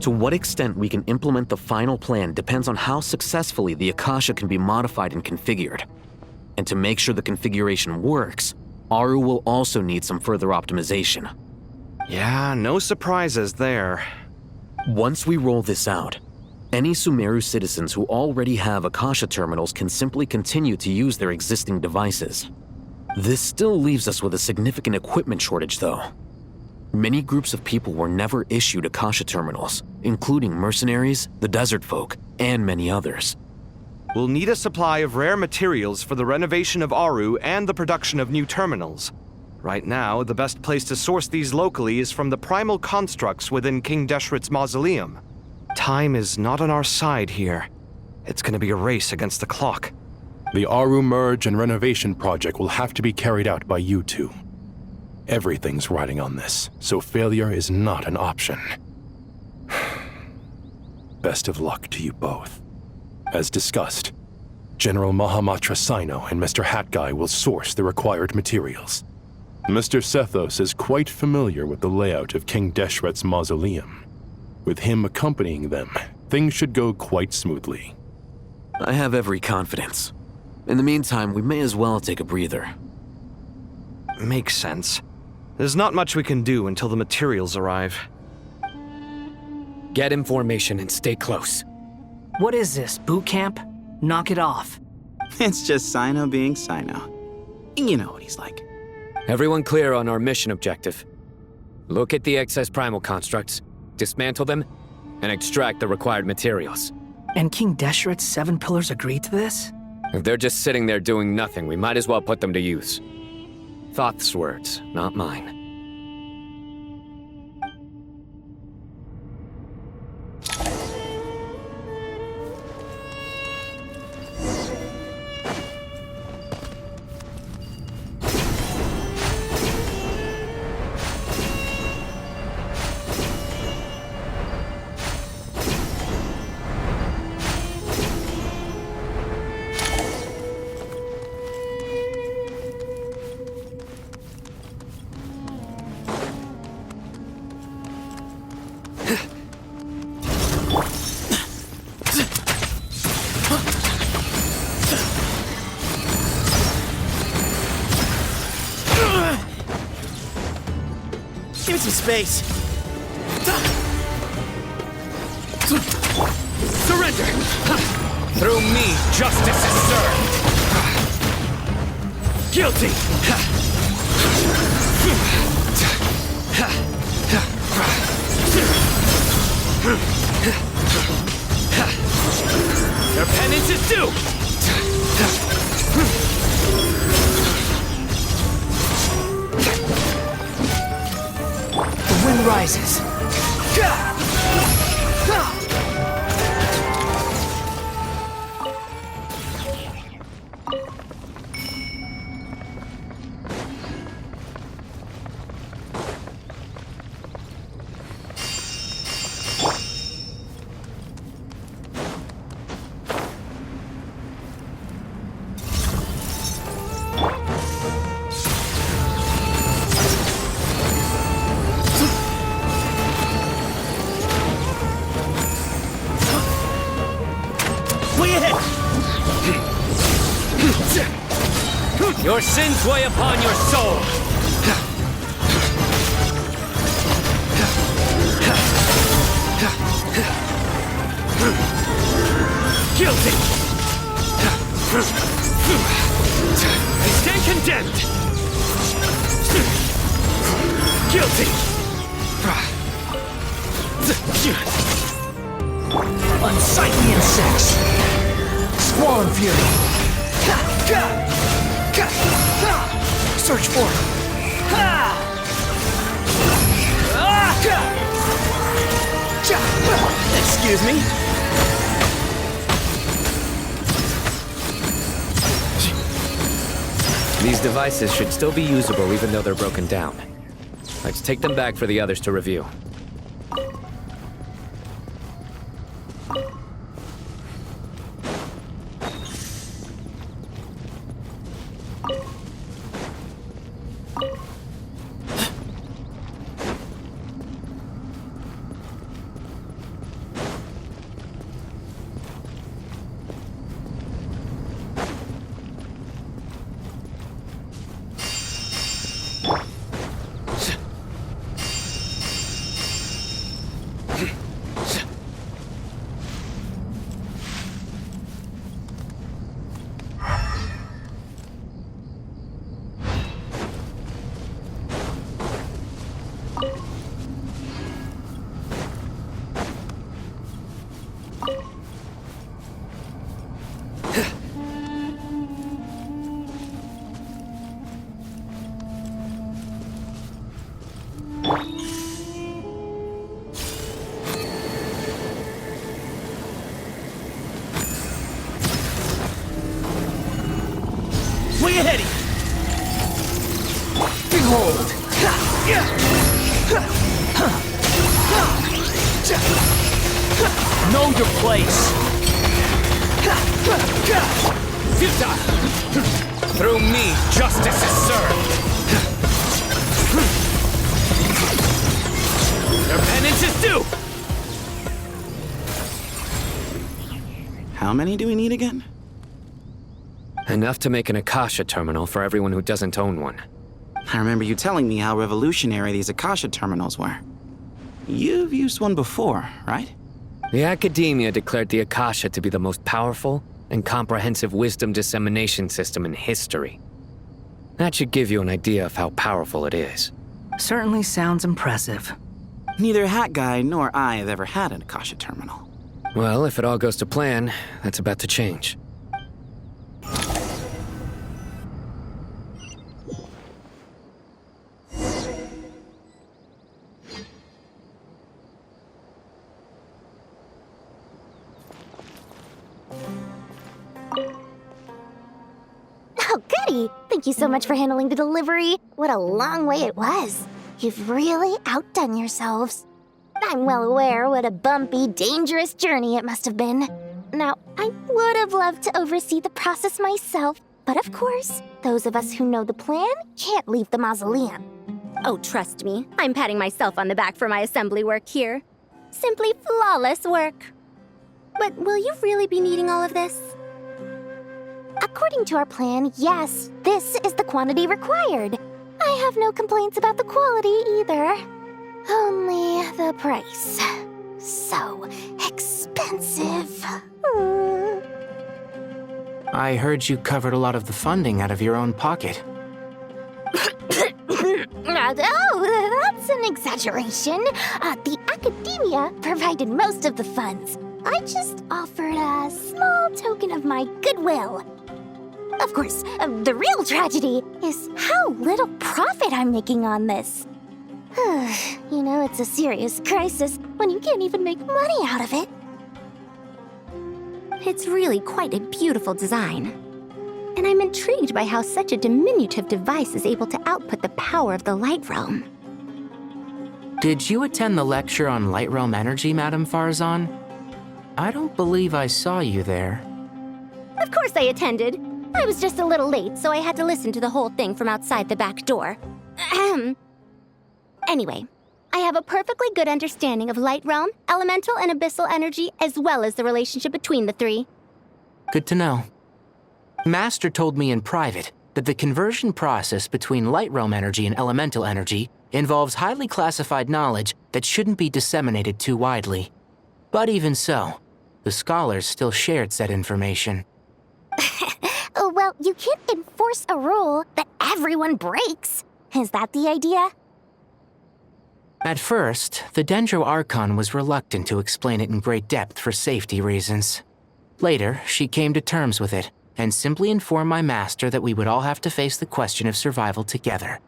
To what extent we can implement the final plan depends on how successfully the Akasha can be modified and configured. And to make sure the configuration works, Aru will also need some further optimization. Yeah, no surprises there. Once we roll this out, any Sumeru citizens who already have Akasha terminals can simply continue to use their existing devices. This still leaves us with a significant equipment shortage, though. Many groups of people were never issued Akasha terminals, including mercenaries, the desert folk, and many others. We'll need a supply of rare materials for the renovation of Aru and the production of new terminals. Right now, the best place to source these locally is from the primal constructs within King Deshret's mausoleum. Time is not on our side here. It's gonna be a race against the clock. The Aru merge and renovation project will have to be carried out by you two. Everything's riding on this, so failure is not an option. Best of luck to you both. As discussed, General Mahamatra Sino and Mr. Hatguy will source the required materials. Mr. Sethos is quite familiar with the layout of King Deshret's mausoleum. With him accompanying them, things should go quite smoothly. I have every confidence. In the meantime, we may as well take a breather. Makes sense. There's not much we can do until the materials arrive. Get in formation and stay close. What is this, boot camp? Knock it off. It's just Sino being Sino. You know what he's like. Everyone clear on our mission objective. Look at the excess primal constructs, dismantle them, and extract the required materials. And King Deshret's 7 pillars agreed to this? If they're just sitting there doing nothing, we might as well put them to use. Thoth's words, not mine. Give me some space. Surrender! Through me, justice is served! Guilty! Their penance is due! The wind rises. Your sins weigh upon your soul! Guilty! I stand condemned! Guilty! Unsightly insects. Squallen fury. Search for it. Excuse me? These devices should still be usable even though they're broken down. Let's take them back for the others to review. Getting ahead of you! Behold! Know your place! Futile! Through me, justice is served! Your penance is due! How many do we need again? Enough to make an Akasha terminal for everyone who doesn't own one. I remember you telling me how revolutionary these Akasha terminals were. You've used one before, right? The Academia declared the Akasha to be the most powerful and comprehensive wisdom dissemination system in history. That should give you an idea of how powerful it is. Certainly sounds impressive. Neither Hat Guy nor I have ever had an Akasha terminal. Well, if it all goes to plan, that's about to change. Oh, goody! Thank you so much for handling the delivery. What a long way it was. You've really outdone yourselves. I'm well aware what a bumpy, dangerous journey it must have been. Now, I would have loved to oversee the process myself, but of course, those of us who know the plan can't leave the mausoleum. Oh, trust me, I'm patting myself on the back for my assembly work here. Simply flawless work. But will you really be needing all of this? According to our plan, yes, this is the quantity required. I have no complaints about the quality either. Only the price. So expensive. I heard you covered a lot of the funding out of your own pocket. Oh, that's an exaggeration. The Academia provided most of the funds. I just offered a small token of my goodwill. Of course, the real tragedy is how little profit I'm making on this. You know, it's a serious crisis when you can't even make money out of it. It's really quite a beautiful design. And I'm intrigued by how such a diminutive device is able to output the power of the Light Realm. Did you attend the lecture on Light Realm energy, Madame Farzan? I don't believe I saw you there. Of course I attended. I was just a little late, so I had to listen to the whole thing from outside the back door. Ahem. Anyway, I have a perfectly good understanding of Light Realm, elemental and abyssal energy, as well as the relationship between the three. Good to know. Master told me in private that the conversion process between Light Realm energy and elemental energy involves highly classified knowledge that shouldn't be disseminated too widely. But even so, the scholars still shared said information. Well, you can't enforce a rule that everyone breaks. Is that the idea? At first, the Dendro Archon was reluctant to explain it in great depth for safety reasons. Later, she came to terms with it and simply informed my master that we would all have to face the question of survival together.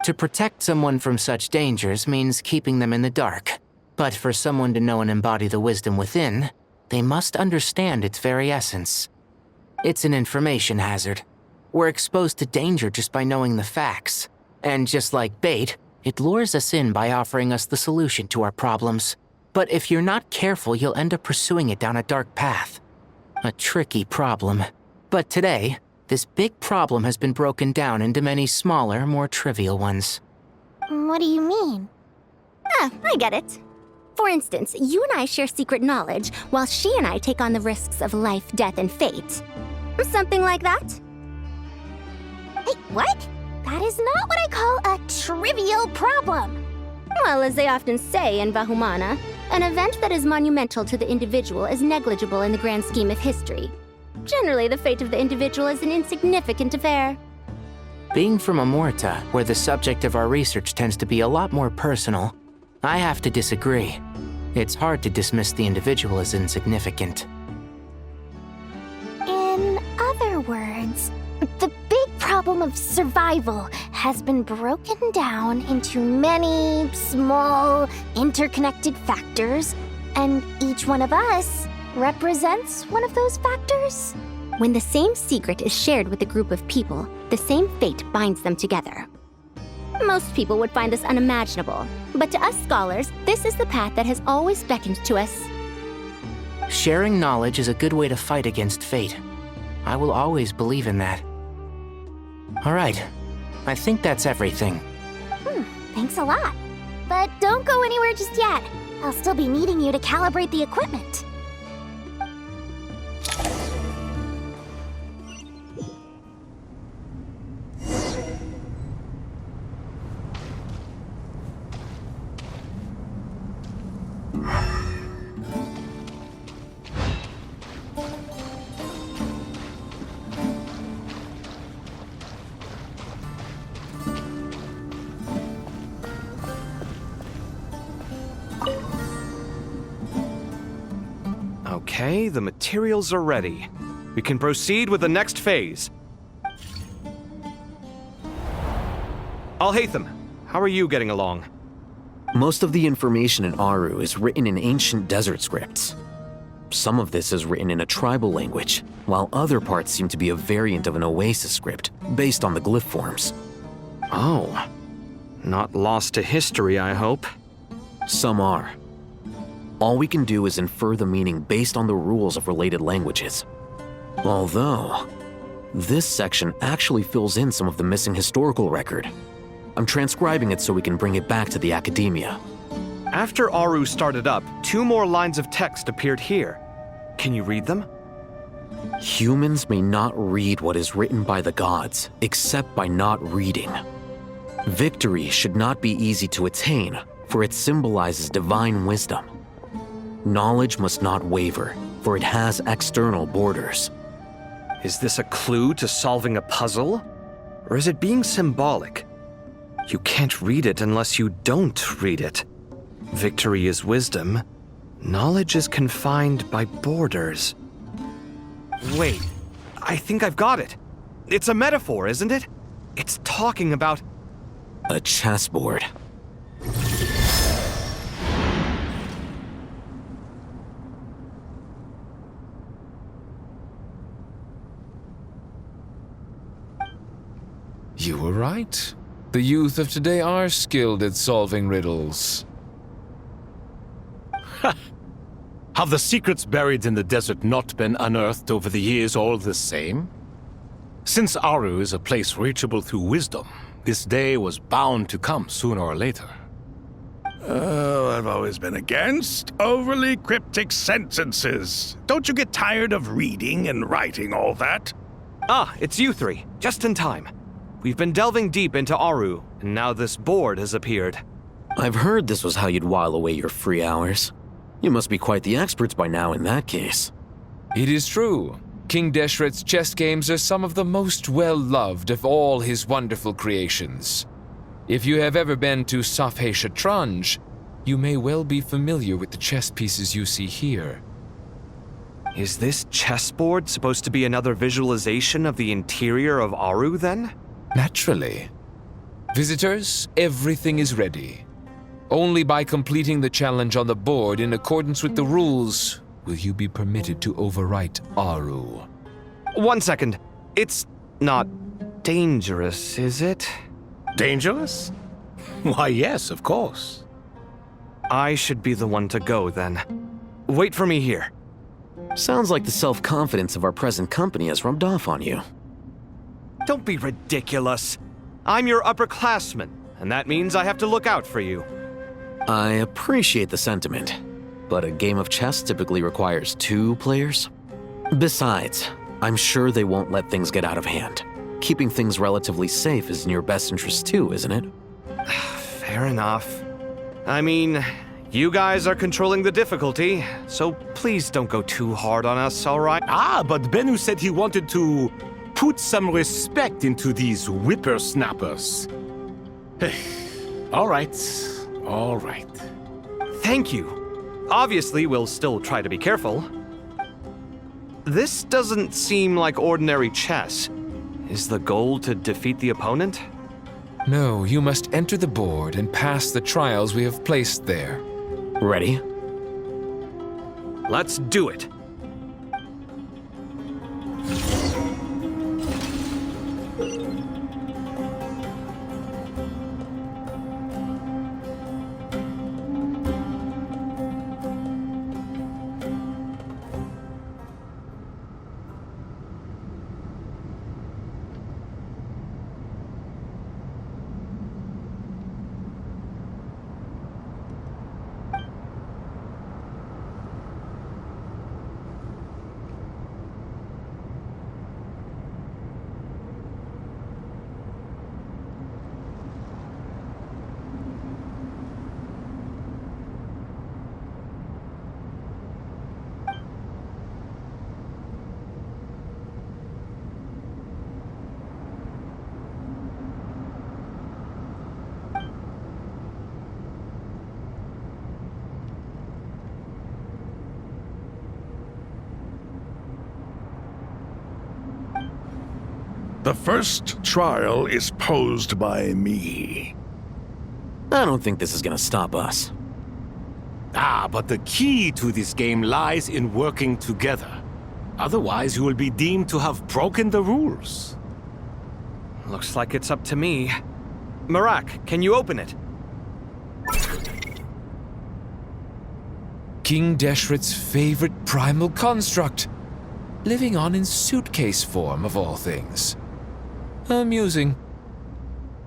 To protect someone from such dangers means keeping them in the dark, but for someone to know and embody the wisdom within, they must understand its very essence. It's an information hazard. We're exposed to danger just by knowing the facts. And just like bait, it lures us in by offering us the solution to our problems. But if you're not careful, you'll end up pursuing it down a dark path. A tricky problem. But today, this big problem has been broken down into many smaller, more trivial ones. What do you mean? I get it. For instance, you and I share secret knowledge, while she and I take on the risks of life, death, and fate. Something like that? Hey, what? That is not what I call a trivial problem. Well, as they often say in Vahumana, an event that is monumental to the individual is negligible in the grand scheme of history. Generally, the fate of the individual is an insignificant affair. Being from Amorta, where the subject of our research tends to be a lot more personal, I have to disagree. It's hard to dismiss the individual as insignificant. In other words, the big problem of survival has been broken down into many small, interconnected factors, and each one of us represents one of those factors. When the same secret is shared with a group of people, the same fate binds them together. Most people would find this unimaginable, but to us scholars, this is the path that has always beckoned to us. Sharing knowledge is a good way to fight against fate. I will always believe in that. All right, I think that's everything. Thanks a lot. But don't go anywhere just yet. I'll still be needing you to calibrate the equipment. Okay, the materials are ready. We can proceed with the next phase. Alhaitham, how are you getting along? Most of the information in Aru is written in ancient desert scripts. Some of this is written in a tribal language, while other parts seem to be a variant of an oasis script, based on the glyph forms. Oh. Not lost to history, I hope. Some are. All we can do is infer the meaning based on the rules of related languages. Although, this section actually fills in some of the missing historical record. I'm transcribing it so we can bring it back to the academia. After Aru started up, 2 more lines of text appeared here. Can you read them? Humans may not read what is written by the gods, except by not reading. Victory should not be easy to attain, for it symbolizes divine wisdom. Knowledge must not waver, for it has external borders. Is this a clue to solving a puzzle? Or is it being symbolic? You can't read it unless you don't read it. Victory is wisdom. Knowledge is confined by borders. Wait, I think I've got it. It's a metaphor, isn't it? It's talking about... A chessboard. You were right. The youth of today are skilled at solving riddles. Have the secrets buried in the desert not been unearthed over the years all the same? Since Aru is a place reachable through wisdom, this day was bound to come sooner or later. Oh, I've always been against overly cryptic sentences. Don't you get tired of reading and writing all that? Ah, it's you 3. Just in time. We've been delving deep into Aru, and now this board has appeared. I've heard this was how you'd while away your free hours. You must be quite the experts by now in that case. It is true. King Deshret's chess games are some of the most well-loved of all his wonderful creations. If you have ever been to Safhe Shatranj, you may well be familiar with the chess pieces you see here. Is this chessboard supposed to be another visualization of the interior of Aru, then? Naturally. Visitors, everything is ready. Only by completing the challenge on the board in accordance with the rules will you be permitted to overwrite Aru. 1 second. It's not dangerous, is it? Dangerous? Why, yes, of course. I should be the one to go, then. Wait for me here. Sounds like the self-confidence of our present company has rubbed off on you. Don't be ridiculous. I'm your upperclassman, and that means I have to look out for you. I appreciate the sentiment, but a game of chess typically requires 2 players. Besides, I'm sure they won't let things get out of hand. Keeping things relatively safe is in your best interest too, isn't it? Fair enough. I mean, you guys are controlling the difficulty, so please don't go too hard on us, all right? Ah, but Bennu said he wanted to put some respect into these whippersnappers. All right. Thank you. Obviously, we'll still try to be careful. This doesn't seem like ordinary chess. Is the goal to defeat the opponent? No, you must enter the board and pass the trials we have placed there. Ready? Let's do it. The first trial is posed by me. I don't think this is gonna stop us. But the key to this game lies in working together. Otherwise, you will be deemed to have broken the rules. Looks like it's up to me. Marak, can you open it? King Deshret's favorite primal construct. Living on in suitcase form, of all things. Amusing.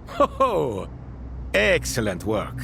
Ho! Excellent work.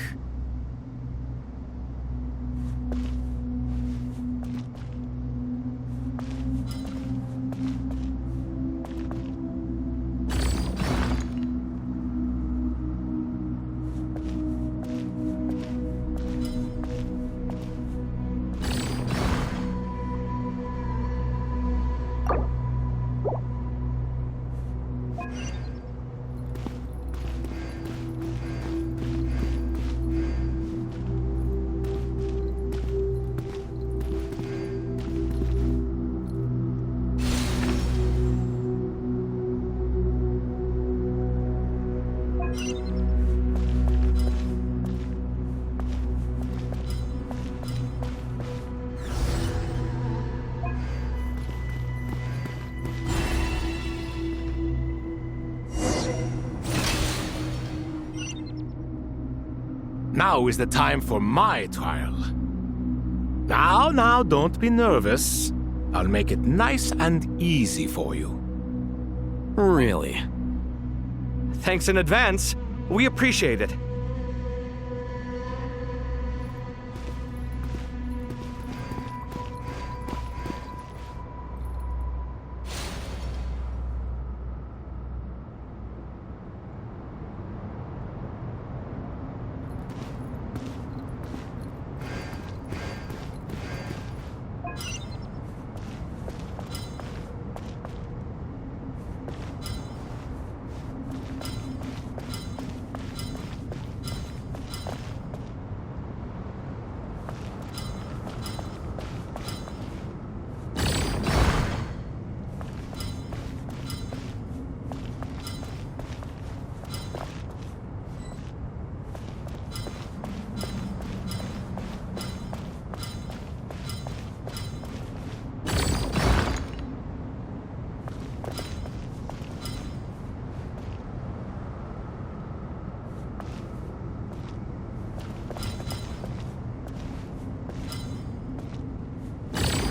Now is the time for my trial. Now, don't be nervous. I'll make it nice and easy for you. Really? Thanks in advance. We appreciate it.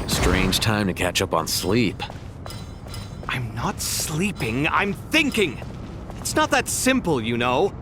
Strange time to catch up on sleep. I'm not sleeping, I'm thinking! It's not that simple, you know.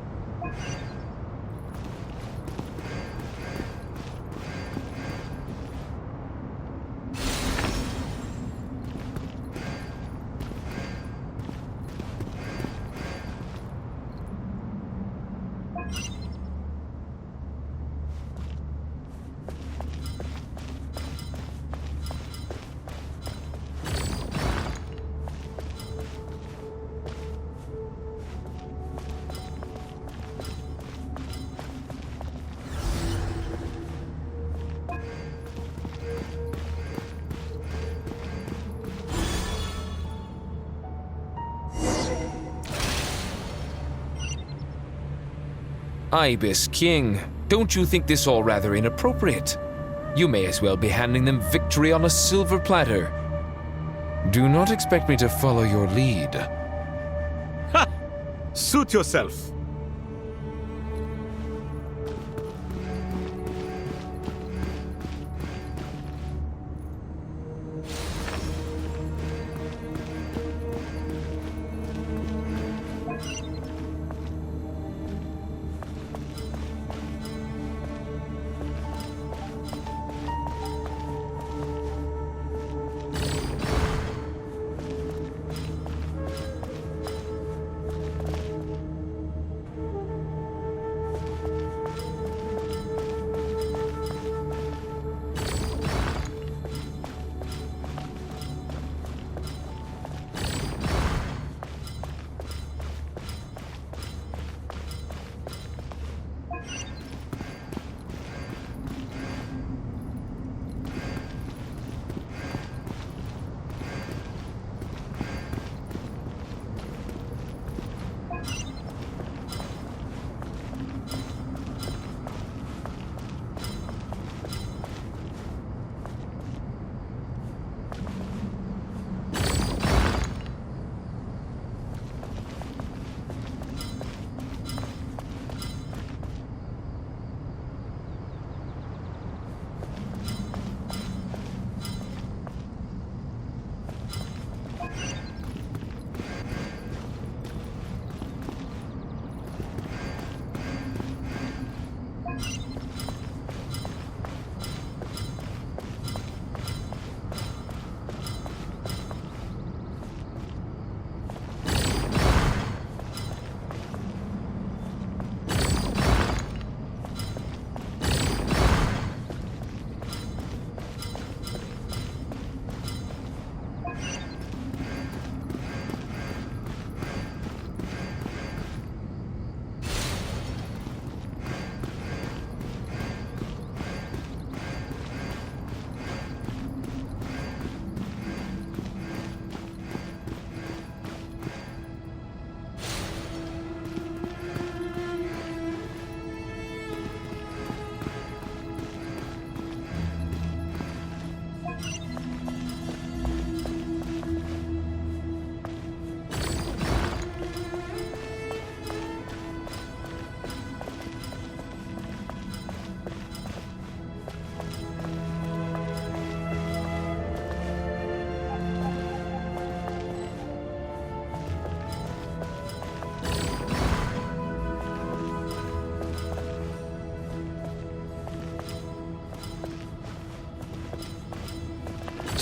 Ibis King, don't you think this all rather inappropriate? You may as well be handing them victory on a silver platter. Do not expect me to follow your lead. Ha! Suit yourself.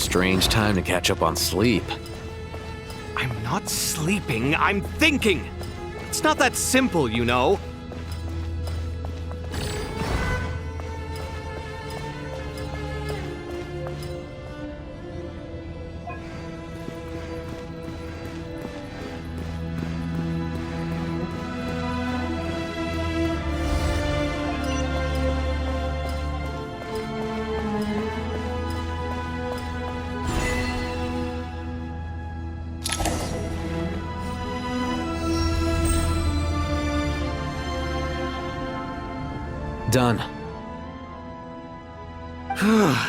Strange time to catch up on sleep. I'm not sleeping, I'm thinking! It's not that simple, you know. Done.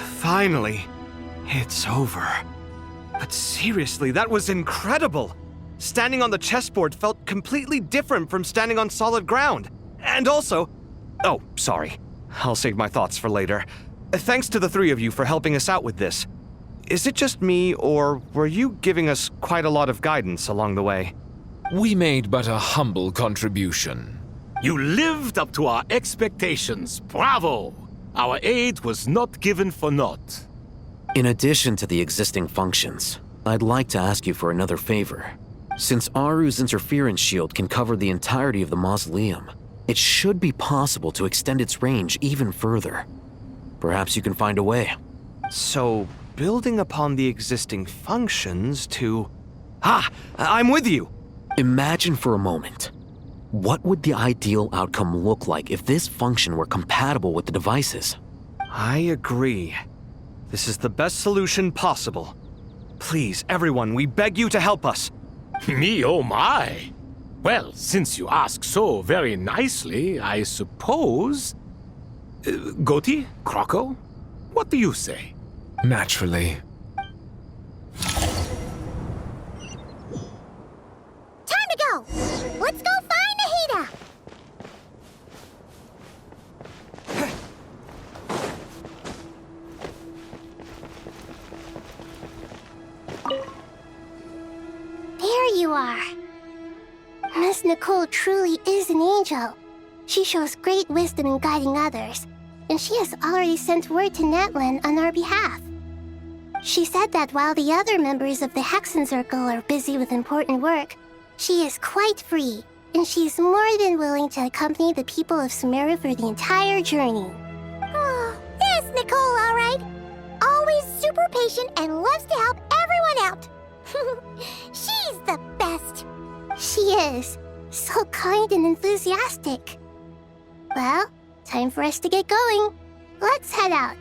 Finally. It's over. But seriously, that was incredible! Standing on the chessboard felt completely different from standing on solid ground. And also... Oh, sorry. I'll save my thoughts for later. Thanks to the three of you for helping us out with this. Is it just me, or were you giving us quite a lot of guidance along the way? We made but a humble contribution. You lived up to our expectations. Bravo! Our aid was not given for naught. In addition to the existing functions, I'd like to ask you for another favor. Since Aru's interference shield can cover the entirety of the mausoleum, it should be possible to extend its range even further. Perhaps you can find a way. So, building upon the existing functions to... I'm with you! Imagine for a moment. What would the ideal outcome look like if this function were compatible with the devices? I agree. This is the best solution possible. Please, everyone, we beg you to help us. Me, oh my! Well, since you ask so very nicely, I suppose... Goti? Croco? What do you say? Naturally. Time to go! Let's go find Nahida! There you are. Miss Nicole truly is an angel. She shows great wisdom in guiding others, and she has already sent word to Natlan on our behalf. She said that while the other members of the Hexen Circle are busy with important work, she is quite free, and she's more than willing to accompany the people of Sumeru for the entire journey. Oh, there's Nicole, all right. Always super patient and loves to help everyone out. She's the best. She is. So kind and enthusiastic. Well, time for us to get going. Let's head out.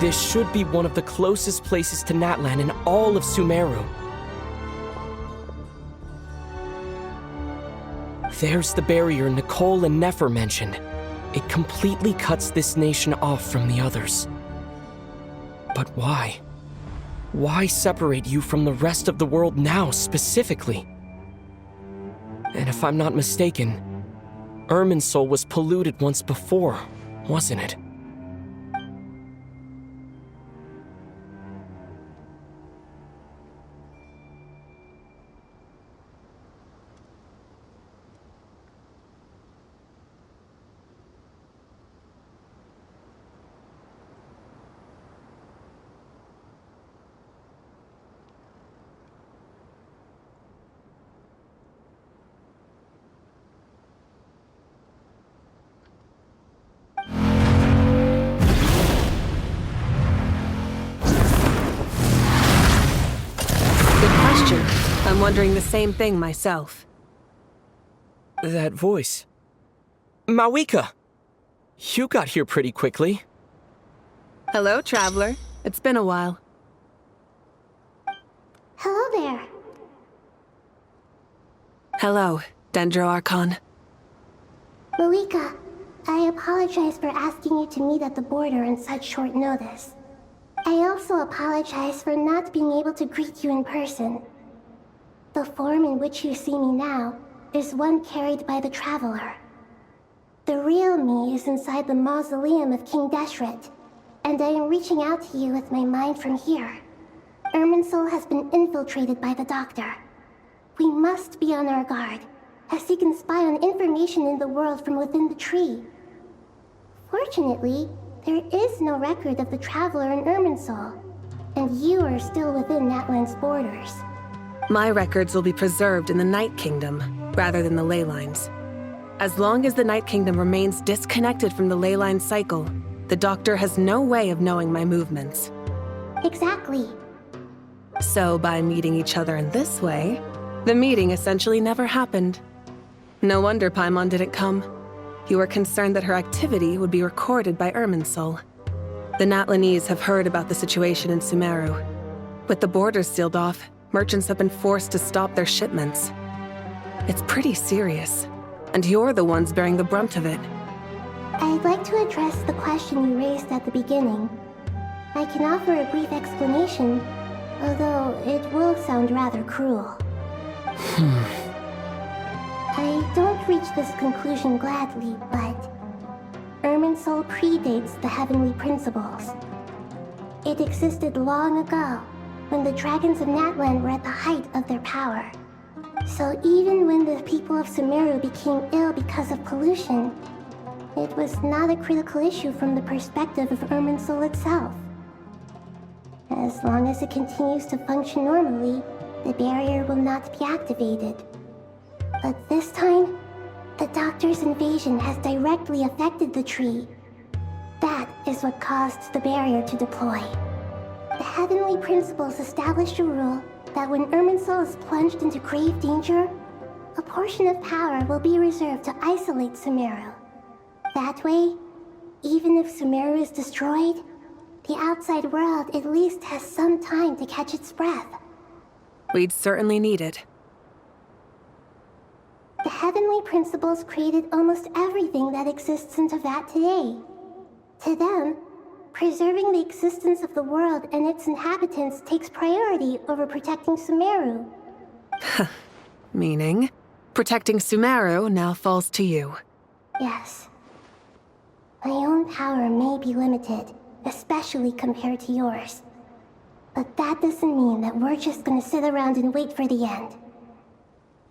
This should be one of the closest places to Natlan in all of Sumeru. There's the barrier Nicole and Nefer mentioned. It completely cuts this nation off from the others. But why? Why separate you from the rest of the world now, specifically? And if I'm not mistaken, Irminsul was polluted once before, wasn't it? I'm wondering the same thing myself. That voice. Mawika! You got here pretty quickly. Hello, traveler. It's been a while. Hello there. Hello, Dendro Archon. Malika, I apologize for asking you to meet at the border on such short notice. I also apologize for not being able to greet you in person. The form in which you see me now is one carried by the Traveler. The real me is inside the mausoleum of King Deshret, and I am reaching out to you with my mind from here. Irminsul has been infiltrated by the Doctor. We must be on our guard, as he can spy on information in the world from within the tree. Fortunately, there is no record of the Traveler in Irminsul, and you are still within Natlan's borders. My records will be preserved in the Night Kingdom, rather than the ley lines. As long as the Night Kingdom remains disconnected from the ley line cycle, the Doctor has no way of knowing my movements. Exactly. So by meeting each other in this way, the meeting essentially never happened. No wonder Paimon didn't come. You were concerned that her activity would be recorded by Irminsul. The Natlanese have heard about the situation in Sumeru. With the borders sealed off, merchants have been forced to stop their shipments. It's pretty serious, and you're the ones bearing the brunt of it. I'd like to address the question you raised at the beginning. I can offer a brief explanation, although it will sound rather cruel. I don't reach this conclusion gladly, but Irminsul predates the heavenly principles. It existed long ago, when the dragons of Natlan were at the height of their power. So even when the people of Sumeru became ill because of pollution, it was not a critical issue from the perspective of Irminsul itself. As long as it continues to function normally, the barrier will not be activated. But this time, the Doctor's invasion has directly affected the tree. That is what caused the barrier to deploy. The heavenly principles established a rule that when Irminsul is plunged into grave danger, a portion of power will be reserved to isolate Sumeru. That way, even if Sumeru is destroyed, the outside world at least has some time to catch its breath. We'd certainly need it. The heavenly principles created almost everything that exists in Teyvat today. To them, preserving the existence of the world and its inhabitants takes priority over protecting Sumeru. Meaning, protecting Sumeru now falls to you. Yes. My own power may be limited, especially compared to yours. But that doesn't mean that we're just gonna sit around and wait for the end.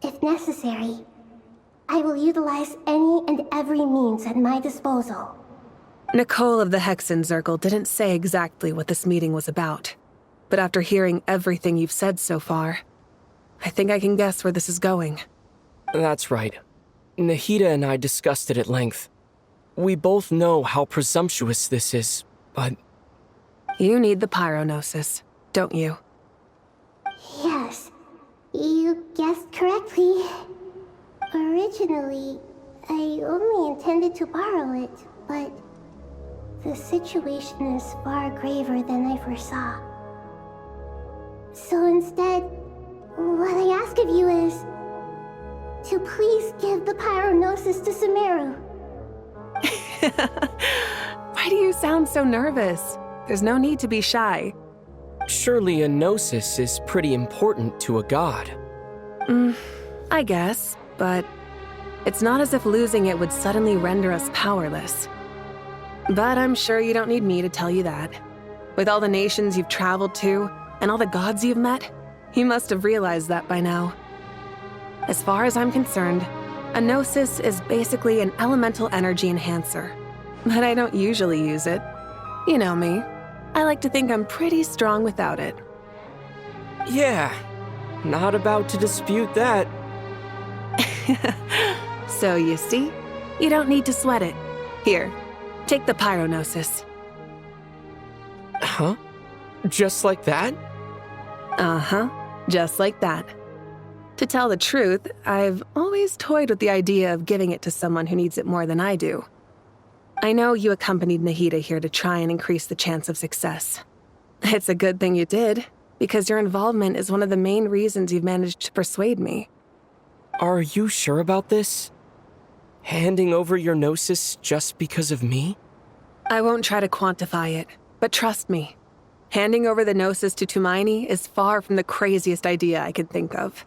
If necessary, I will utilize any and every means at my disposal. Nicole of the Hexen Circle didn't say exactly what this meeting was about. But after hearing everything you've said so far, I think I can guess where this is going. That's right. Nahida and I discussed it at length. We both know how presumptuous this is, but... You need the pyronosis, don't you? Yes, you guessed correctly. Originally, I only intended to borrow it, but the situation is far graver than I foresaw. So instead, what I ask of you is to please give the pyronosis to Sumeru. Why do you sound so nervous? There's no need to be shy. Surely a gnosis is pretty important to a god. I guess, but it's not as if losing it would suddenly render us powerless. But I'm sure you don't need me to tell you that. With all the nations you've traveled to, and all the gods you've met, you must have realized that by now. As far as I'm concerned, a gnosis is basically an elemental energy enhancer. But I don't usually use it. You know me. I like to think I'm pretty strong without it. Yeah, not about to dispute that. So you see, you don't need to sweat it. Here, take the pyronosis. Huh? Just like that? Uh-huh, just like that. To tell the truth, I've always toyed with the idea of giving it to someone who needs it more than I do. I know you accompanied Nahida here to try and increase the chance of success. It's a good thing you did, because your involvement is one of the main reasons you've managed to persuade me. Are you sure about this? Handing over your Gnosis just because of me? I won't try to quantify it, but trust me. Handing over the Gnosis to Tumaini is far from the craziest idea I could think of.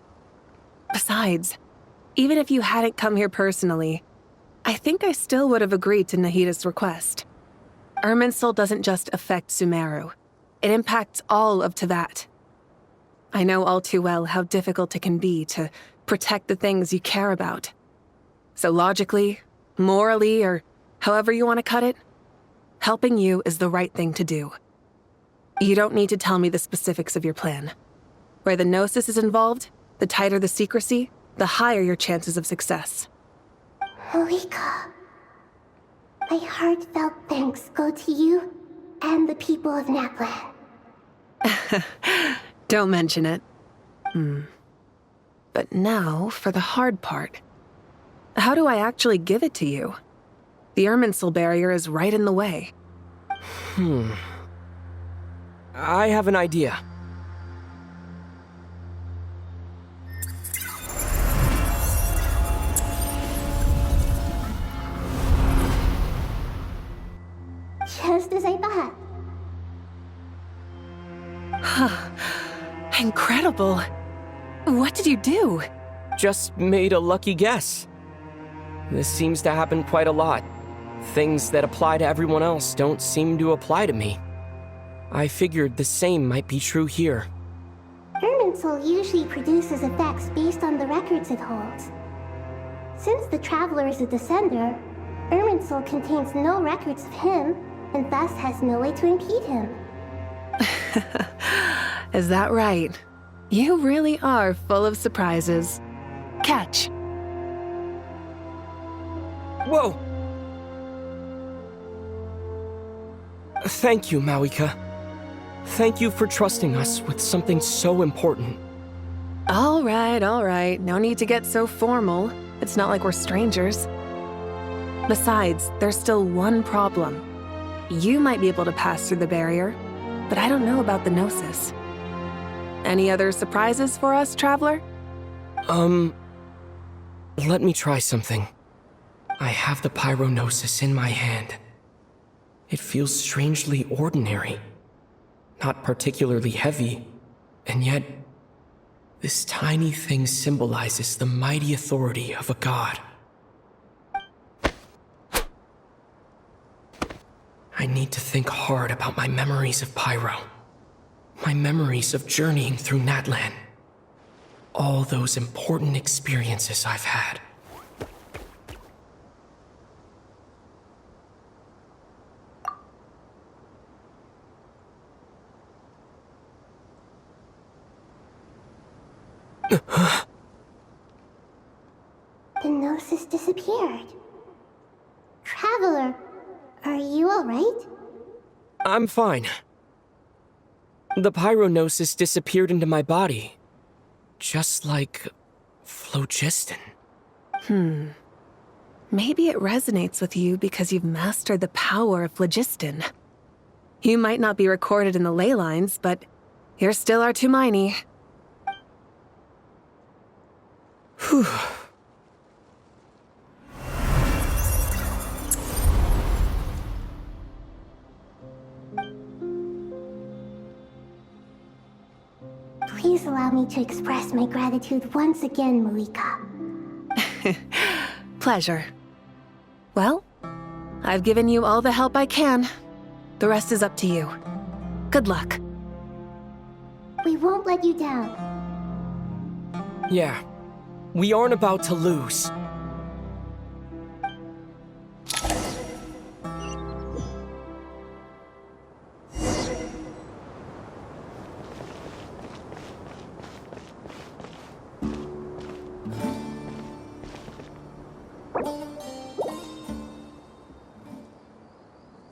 Besides, even if you hadn't come here personally, I think I still would have agreed to Nahida's request. Irminsul doesn't just affect Sumeru. It impacts all of Teyvat. I know all too well how difficult it can be to protect the things you care about. So logically, morally, or however you want to cut it, helping you is the right thing to do. You don't need to tell me the specifics of your plan. Where the Gnosis is involved, the tighter the secrecy, the higher your chances of success. Marika, my heartfelt thanks go to you and the people of Natlan. Don't mention it. But now for the hard part. How do I actually give it to you? The Irminsul barrier is right in the way. I have an idea. Just as I thought. Incredible. What did you do? Just made a lucky guess. This seems to happen quite a lot. Things that apply to everyone else don't seem to apply to me. I figured the same might be true here. Irminsul usually produces effects based on the records it holds. Since the Traveler is a Descender, Irminsul contains no records of him, and thus has no way to impede him. Is that right? You really are full of surprises. Catch. Whoa! Thank you, Mawika. Thank you for trusting us with something so important. All right. No need to get so formal. It's not like we're strangers. Besides, there's still one problem. You might be able to pass through the barrier, but I don't know about the Gnosis. Any other surprises for us, Traveler? Let me try something. I have the Pyrognosis in my hand. It feels strangely ordinary. Not particularly heavy, and yet, this tiny thing symbolizes the mighty authority of a god. I need to think hard about my memories of Pyro. My memories of journeying through Natlan. All those important experiences I've had. The Gnosis disappeared. Traveler, are you alright? I'm fine. The Pyrognosis disappeared into my body. Just like phlogiston. Maybe it resonates with you because you've mastered the power of phlogiston. You might not be recorded in the ley lines, but you're still our Tumaini. Whew. Please allow me to express my gratitude once again, Marika. Pleasure. Well, I've given you all the help I can. The rest is up to you. Good luck. We won't let you down. Yeah, we aren't about to lose.